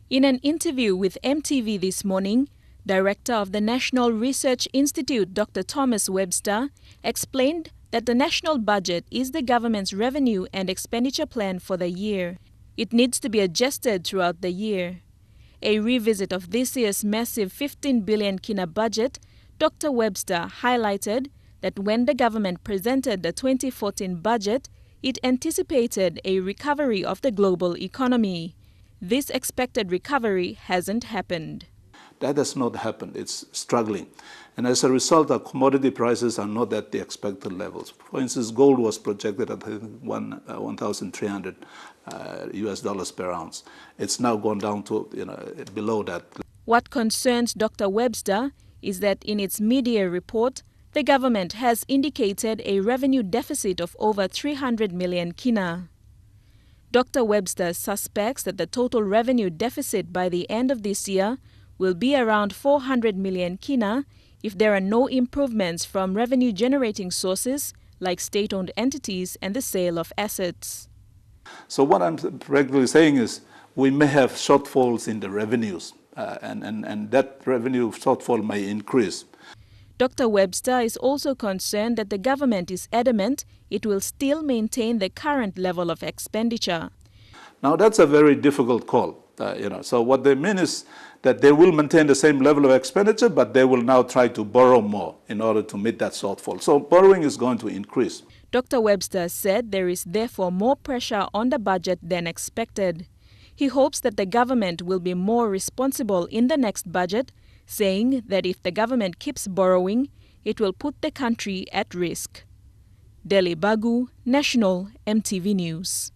In an interview with EMTV this morning, Director of the National Research Institute, Dr. Thomas Webster, explained that the national budget is the government's revenue and expenditure plan for the year. It needs to be adjusted throughout the year. A revisit of this year's massive 15 billion kina budget, Dr. Webster highlighted that when the government presented the 2014 budget, it anticipated a recovery of the global economy. This expected recovery hasn't happened. That has not happened. It's struggling. And as a result, our commodity prices are not at the expected levels. For instance, gold was projected at 1,300 US dollars per ounce. It's now gone down to below that. What concerns Dr. Webster is that in its mid-year report, the government has indicated a revenue deficit of over 300 million kina. Dr. Webster suspects that the total revenue deficit by the end of this year will be around 400 million kina if there are no improvements from revenue-generating sources like state-owned entities and the sale of assets. So what I'm regularly saying is we may have shortfalls in the revenues, and that revenue shortfall may increase. Dr. Webster is also concerned that the government is adamant it will still maintain the current level of expenditure. Now that's a very difficult call. So what they mean is that they will maintain the same level of expenditure, but they will now try to borrow more in order to meet that shortfall. So borrowing is going to increase. Dr. Webster said there is therefore more pressure on the budget than expected. He hopes that the government will be more responsible in the next budget, saying that if the government keeps borrowing, it will put the country at risk. Delhi Bagu, National EMTV News.